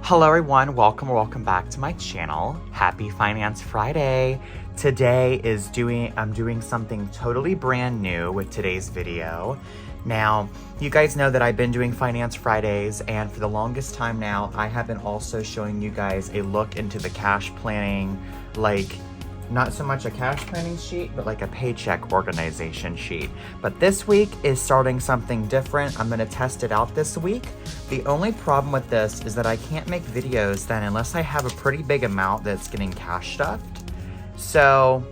Hello everyone, welcome or welcome back to my channel. Happy Finance Friday. Today I'm doing something totally brand new with today's video. Now, you guys know that I've been doing Finance Fridays, and for the longest time now, I have been also showing you guys a look into the cash planning, like not so much a cash planning sheet, but like a paycheck organization sheet. But this week is starting something different. I'm gonna test it out this week. The only problem with this is that I can't make videos then unless I have a pretty big amount that's getting cash stuffed. So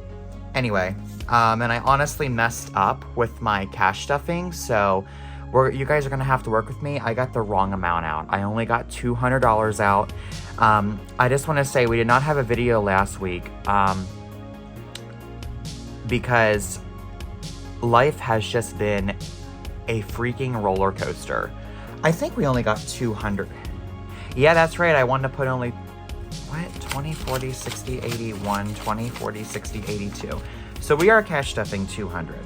anyway, and I honestly messed up with my cash stuffing. So you guys are gonna have to work with me. I got the wrong amount out. I only got $200 out. I just wanna say we did not have a video last week. Because life has just been a freaking roller coaster. I think we only got 200. Yeah, that's right. I wanted to put only, 20, 40, 60, 81, 20, 40, 60, 82. So we are cash stuffing 200.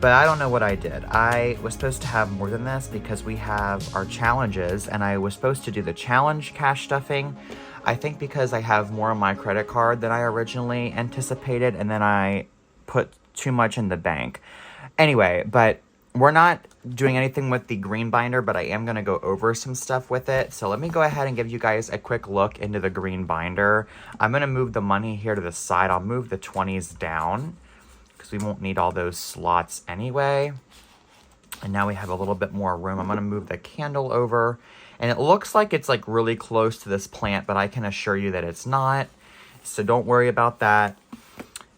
But I don't know what I did. I was supposed to have more than this because we have our challenges, and I was supposed to do the challenge cash stuffing. I think because I have more on my credit card than I originally anticipated, and then I put too much in the bank. Anyway, but we're not doing anything with the green binder, but I am going to go over some stuff with it. So let me go ahead and give you guys a quick look into the green binder. I'm going to move the money here to the side. I'll move the 20s down because we won't need all those slots anyway. And now we have a little bit more room. I'm going to move the candle over, and it looks like it's like really close to this plant, but I can assure you that it's not. So don't worry about that.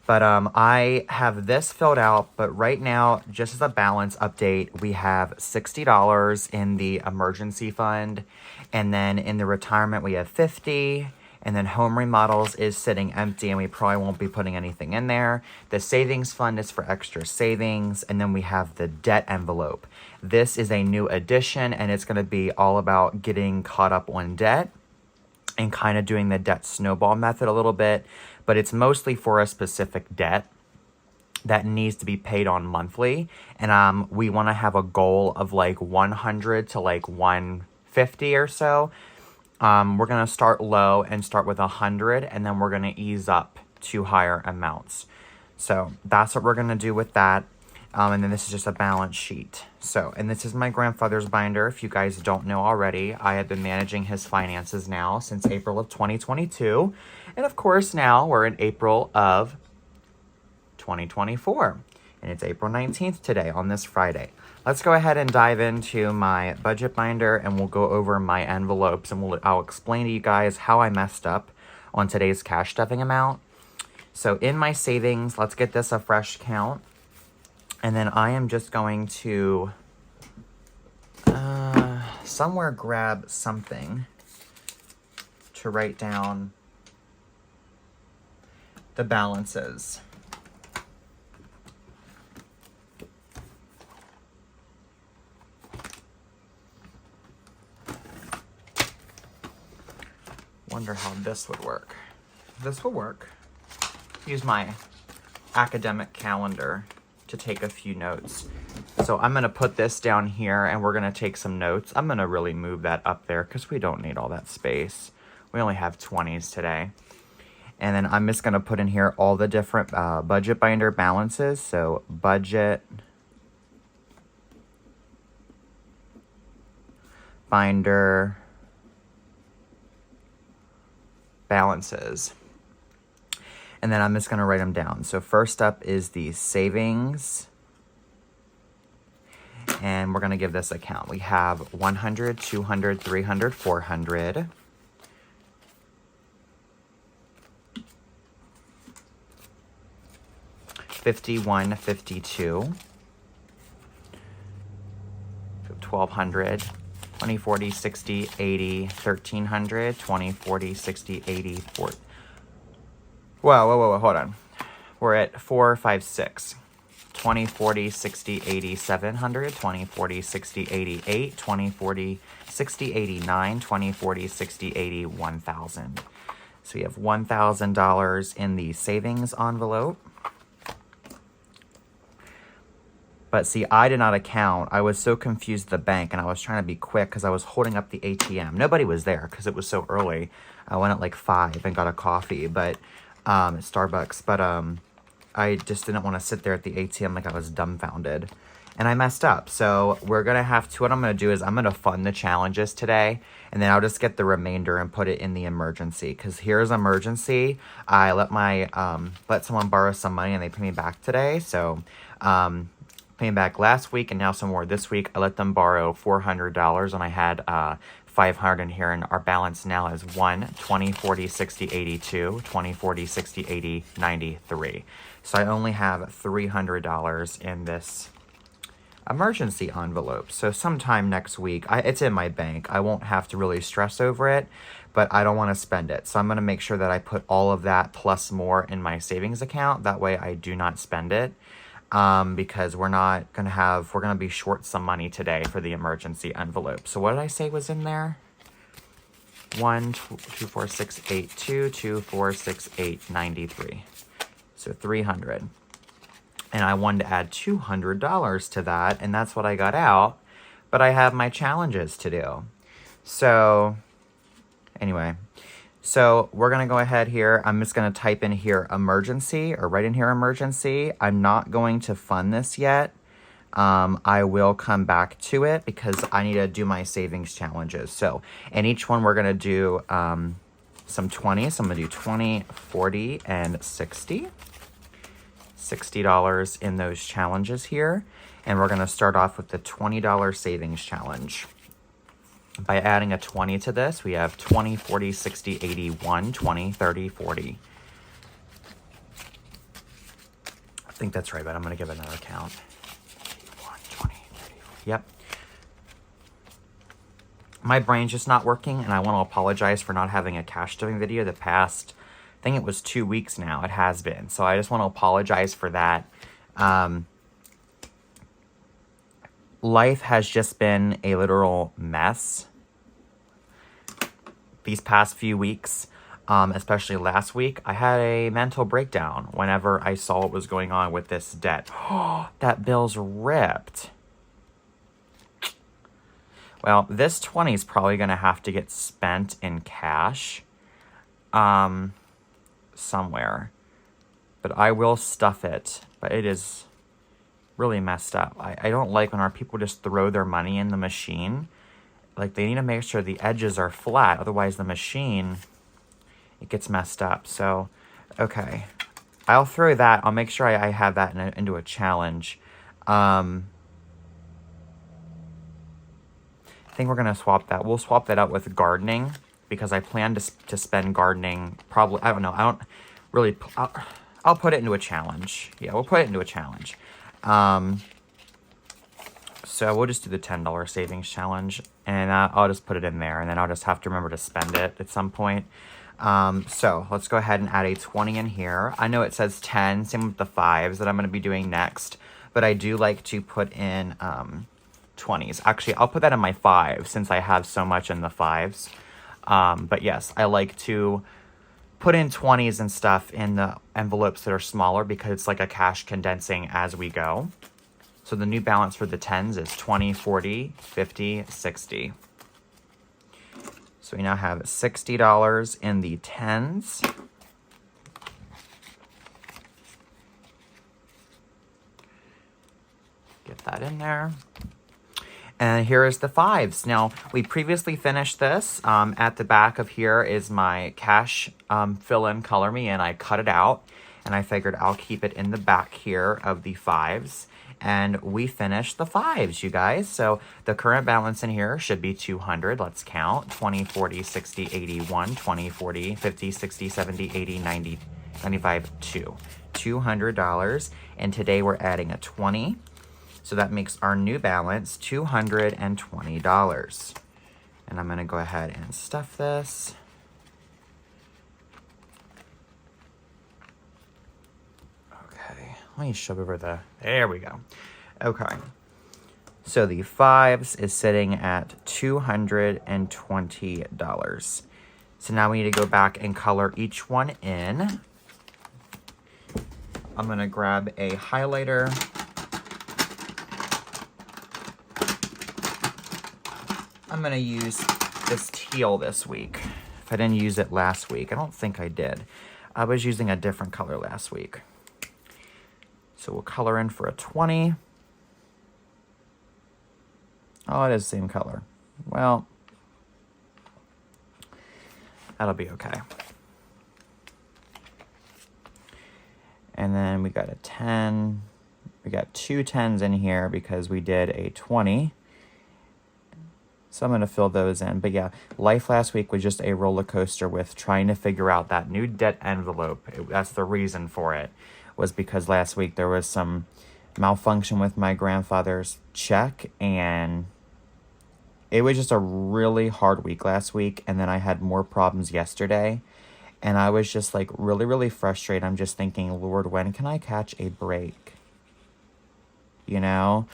But I have this filled out, but right now, just as a balance update, we have $60 in the emergency fund, and then in the retirement we have $50, and then home remodels is sitting empty, and we probably won't be putting anything in there. The savings fund is for extra savings, and then we have the debt envelope. This is a new addition, and it's going to be all about getting caught up on debt and kind of doing the debt snowball method a little bit. But it's mostly for a specific debt that needs to be paid on monthly. And we want to have a goal of like 100 to like 150 or so. We're going to start low and start with 100, and then we're going to ease up to higher amounts. So that's what we're going to do with that. And then this is just a balance sheet. So, and this is my grandfather's binder. If you guys don't know already, I have been managing his finances now since April of 2022. And of course, now we're in April of 2024. And it's April 19th today on this Friday. Let's go ahead and dive into my budget binder, and we'll go over my envelopes, and I'll explain to you guys how I messed up on today's cash stuffing amount. So in my savings, let's get this a fresh count. And then I am just going to somewhere grab something to write down the balances. Wonder how this would work. This will work. Use my academic calendar to take a few notes. So I'm going to put this down here, and we're going to take some notes. I'm going to really move that up there because we don't need all that space. We only have 20s today. And then I'm just going to put in here all the different budget binder balances. So budget binder balances. And then I'm just going to write them down. So first up is the savings. And we're going to give this a count. We have 100, 200, 300, 400. $51, $52. 1,200. 20, 40, 60, 80, 1,300. 20, 40, 60, 80, 40. Whoa, hold on. We're at 4, 5, 6. 20, 40, 60, 80, 700. 20, 40, 60, 88. 20, 40, 60, 89. 20, 40, 60, 80, 1,000. So we have $1,000 in the savings envelope. But see, I did not account. I was so confused at the bank, and I was trying to be quick because I was holding up the ATM. Nobody was there because it was so early. I went at like 5 and got a coffee, but at Starbucks. But I just didn't want to sit there at the ATM like I was dumbfounded. And I messed up. So we're going to have to, what I'm going to do is I'm going to fund the challenges today. And then I'll just get the remainder and put it in the emergency. Because here's emergency. I let someone borrow some money and they pay me back today. So paying back last week and now some more this week. I let them borrow $400 and I had $500 in here, and our balance now is 1, 20, 40, 60, 82, 20, 40, 60, 80, 93. So I only have $300 in this emergency envelope. So sometime next week, it's in my bank. I won't have to really stress over it, but I don't want to spend it. So I'm going to make sure that I put all of that plus more in my savings account. That way I do not spend it. Because we're going to be short some money today for the emergency envelope. So what did I say was in there? 1, 2, 4, 6, 8, 2, 2, 4, 6, 8, 93. So 300. And I wanted to add $200 to that, and that's what I got out. But I have my challenges to do. So anyway, so we're going to go ahead here. I'm just going to type in here emergency, or write in here emergency. I'm not going to fund this yet. I will come back to it because I need to do my savings challenges. So in each one, we're going to do some 20s. So I'm going to do 20, 40, and 60. $60 in those challenges here. And we're going to start off with the $20 savings challenge. By adding a 20 to this, we have 20, 40, 60, 81, 20, 30, 40. I think that's right, but I'm going to give another count. 81, 20, 30, 40. Yep. My brain's just not working, and I want to apologize for not having a cash doing video the past, I think it was 2 weeks now. It has been. So I just want to apologize for that. Life has just been a literal mess these past few weeks, especially last week. I had a mental breakdown whenever I saw what was going on with this debt. That bill's ripped. Well, this 20 is probably going to have to get spent in cash somewhere. But I will stuff it. But it is really messed up. I don't like when our people just throw their money in the machine. Like, they need to make sure the edges are flat. Otherwise, the machine, it gets messed up. So, okay. I'll throw that. I'll make sure I have that into a challenge. I think we're going to swap that. We'll swap that out with gardening. Because I plan to spend gardening probably, I don't know. I don't really, I'll put it into a challenge. Yeah, we'll put it into a challenge. So we'll just do the $10 savings challenge, and I'll just put it in there, and then I'll just have to remember to spend it at some point. So let's go ahead and add a 20 in here. I know it says 10, same with the 5s that I'm going to be doing next, but I do like to put in 20s. Actually, I'll put that in my 5s since I have so much in the 5s. But yes, I like to put in 20s and stuff in the envelopes that are smaller because it's like a cash condensing as we go. So the new balance for the 10s is 20, 40, 50, 60. So we now have $60 in the 10s. Get that in there. And here is the 5s. Now, we previously finished this. At the back of here is my cash fill-in color me, and I cut it out. And I figured I'll keep it in the back here of the 5s. And we finished the 5s, you guys. So the current balance in here should be 200. Let's count. 20, 40, 60, 81, 20, 40, 50, 60, 70, 80, 90, 95, 2. $200. And today we're adding a 20. So that makes our new balance $220. And I'm going to go ahead and stuff this. Okay, let me shove over there we go. Okay, so the 5s is sitting at $220. So now we need to go back and color each one in. I'm going to grab a highlighter. I'm going to use this teal this week. If I didn't use it last week, I don't think I did. I was using a different color last week. So we'll color in for a 20. Oh, it is the same color. Well, that'll be okay. And then we got a 10. We got 2 10s in here because we did a 20. So I'm going to fill those in. But yeah, life last week was just a roller coaster with trying to figure out that new debt envelope. That's the reason for it, was because last week there was some malfunction with my grandfather's check, and it was just a really hard week last week. And then I had more problems yesterday, and I was just like really, really frustrated. I'm just thinking, Lord, when can I catch a break? You know?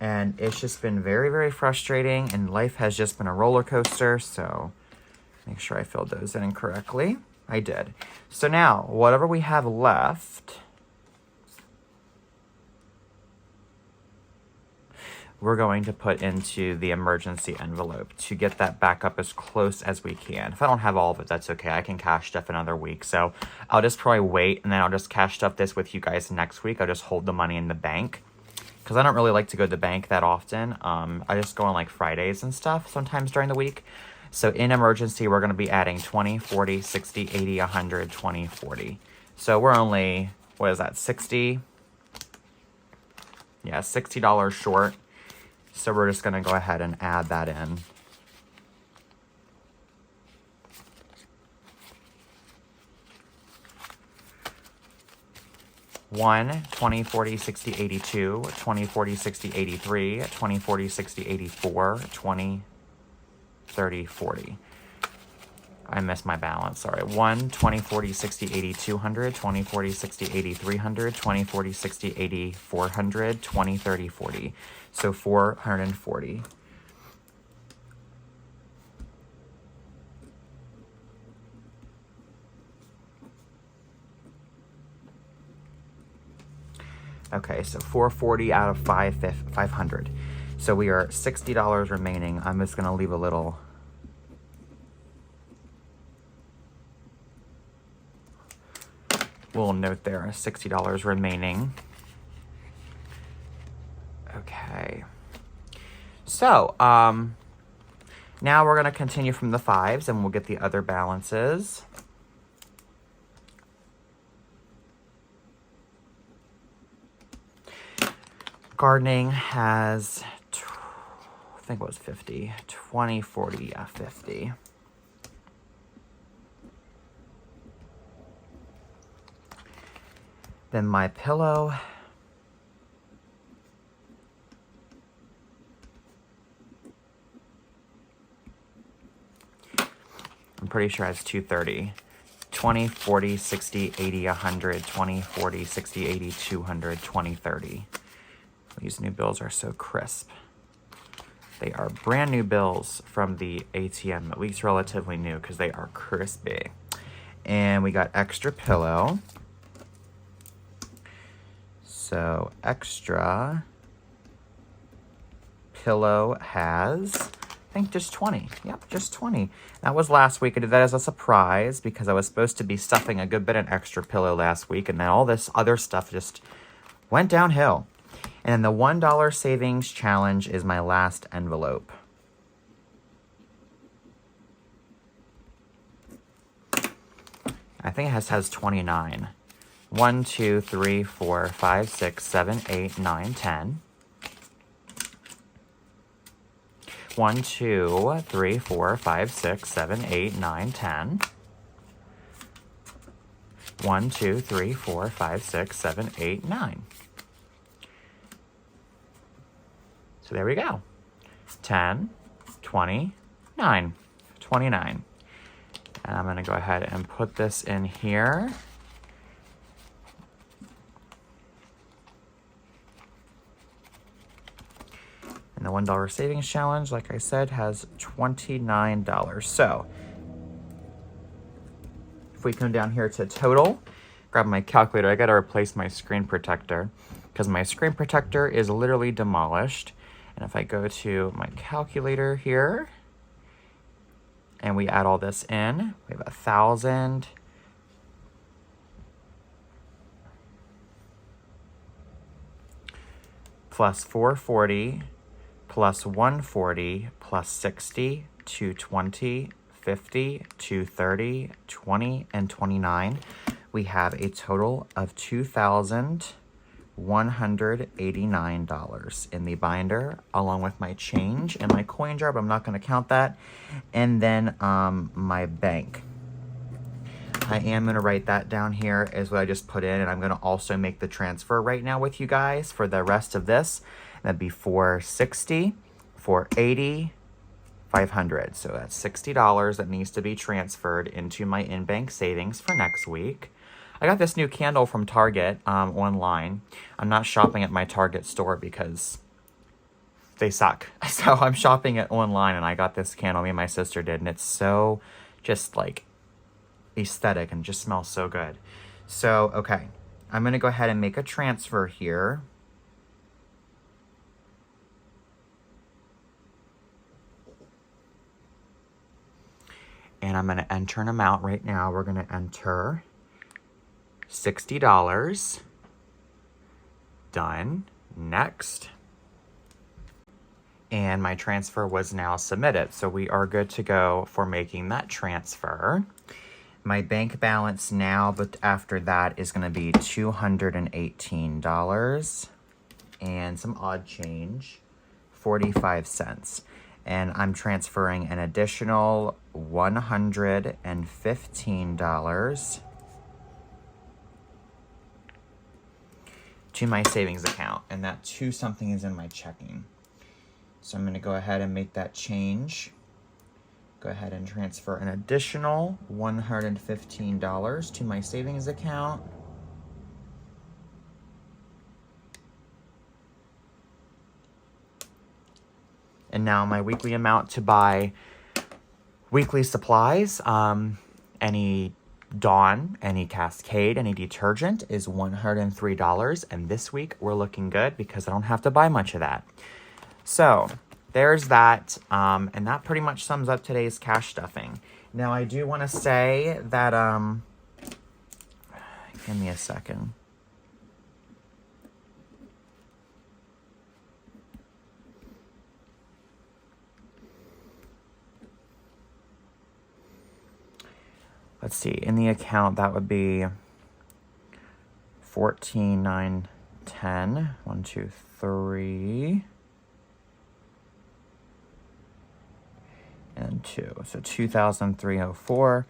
And it's just been very, very frustrating, and life has just been a roller coaster. So make sure I filled those in correctly. I did. So now, whatever we have left, we're going to put into the emergency envelope to get that back up as close as we can. If I don't have all of it, that's okay. I can cash stuff another week. So I'll just probably wait, and then I'll just cash stuff this with you guys next week. I'll just hold the money in the bank, because I don't really like to go to the bank that often. I just go on like Fridays and stuff sometimes during the week. So in emergency, we're going to be adding 20, 40, 60, 80, 100, 20, 40. So we're only, what is that, 60? Yeah, $60 short. So we're just going to go ahead and add that in. One, 20, 40, 60, 82, 20, 40, 60, 83, 20, 40, 60, 84, 20, 30, 40. I missed my balance, sorry. 1, 20, 40, 60, 80, 200, 20, 40, 60, 80, 300, 20, 40, 60, 80, 400, 20, 30, 40. So 440. Okay, so 440 out of 500. So we are $60 remaining. I'm just gonna leave a little note there, $60 remaining. Okay. So, now we're gonna continue from the 5s, and we'll get the other balances. Gardening has, I think it was 50, 20, 40, yeah, 50. Then my pillow, I'm pretty sure has 230. 20, 40, 60, 80, 100, 20, 40, 60, 80, 200, 20, 30. These new bills are so crisp. They are brand new bills from the ATM, at least relatively new, because they are crispy. And we got extra pillow. So extra pillow has, I think, just 20. Yep, just 20. That was last week. I did that as a surprise because I was supposed to be stuffing a good bit of extra pillow last week, and then all this other stuff just went downhill. And the $1 savings challenge is my last envelope. I think it has 29. 1, 2, 3, 4, 5, 6, 7, 8, 9, 10. 1, 2, 3, 4, 5, 6, 7, 8, 9, 10. 1, 2, 3, 4, 5, 6, 7, 8, 9. So there we go. 10, 20, 9, 29. And I'm going to go ahead and put this in here. And the $1 savings challenge, like I said, has $29. So if we come down here to total, grab my calculator. I got to replace my screen protector because my screen protector is literally demolished. And if I go to my calculator here and we add all this in, we have 1,000 plus 440 plus 140 plus 60, 220, 50, 230, 20, and 29. We have a total of $2,189 in the binder, along with my change and my coin jar, but I'm not going to count that. And then my bank. I am going to write that down here as what I just put in, and I'm going to also make the transfer right now with you guys for the rest of this. That'd be 460, 480, 500. So that's $60 that needs to be transferred into my in-bank savings for next week. I got this new candle from Target online. I'm not shopping at my Target store because they suck. So I'm shopping it online, and I got this candle, me and my sister did, and it's so just like aesthetic and just smells so good. So, okay, I'm going to go ahead and make a transfer here. And I'm going to enter an amount right now. We're going to enter $60. Done. Next. And my transfer was now submitted. So we are good to go for making that transfer. My bank balance now, but after that, is going to be $218 and some odd change, 45 cents. And I'm transferring an additional $115 to my savings account. And that two something is in my checking. So I'm going to go ahead and make that change. Go ahead and transfer an additional $115 to my savings account. And now my weekly amount to buy weekly supplies, any Dawn, any Cascade, any detergent is $103. And this week we're looking good because I don't have to buy much of that. So there's that, and that pretty much sums up today's cash stuffing. Now, I do want to say that, give me a second. Let's see, in the account, that would be 14,910, 1, 2, 3. And 2. So 2,304.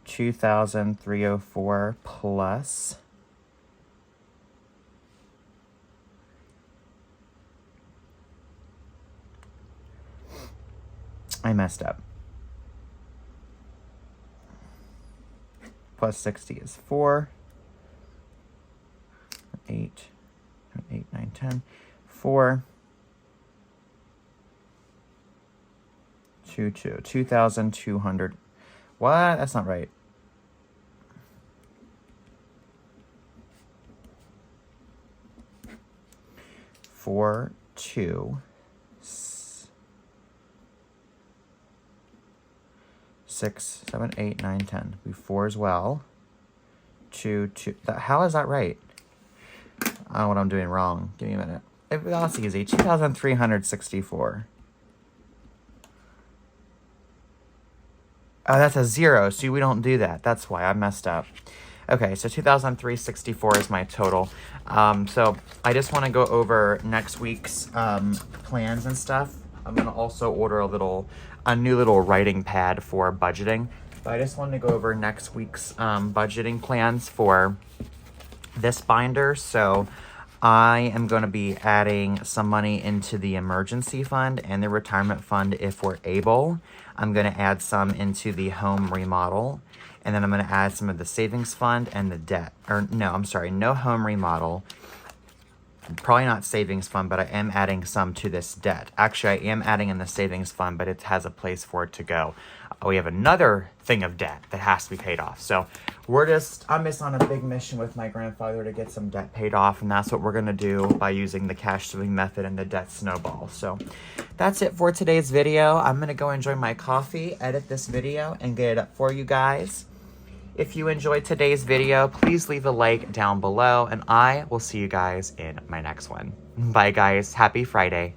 2,304 plus I messed up. Plus 60 is 4. 8, 9, 10. 4. 2,200. What? That's not right. Four, 2, 6, 7, 8, 9, 10. Be 4 as well. 2, 2. How is that right? I don't know what I'm doing wrong. Give me a minute. That's easy. 2,364. Oh, that's a 0. See, we don't do that. That's why I messed up. Okay, so 2,364 is my total. So I just want to go over next week's plans and stuff. I'm going to also order a new little writing pad for budgeting. But I just wanted to go over next week's budgeting plans for this binder. So I am going to be adding some money into the emergency fund and the retirement fund if we're able. I'm going to add some into the home remodel. And then I'm going to add some of the savings fund and the debt. Or no, I'm sorry, no home remodel. probably not savings fund, but I am adding some to this debt. Actually, I am adding in the savings fund, but it has a place for it to go. We have another thing of debt that has to be paid off. So I'm just on a big mission with my grandfather to get some debt paid off, and that's what we're gonna do by using the cash swimming method and the debt snowball. So that's it for today's video. I'm gonna go enjoy my coffee, edit this video, and get it up for you guys. If you enjoyed today's video, please leave a like down below, and I will see you guys in my next one. Bye guys, happy Friday.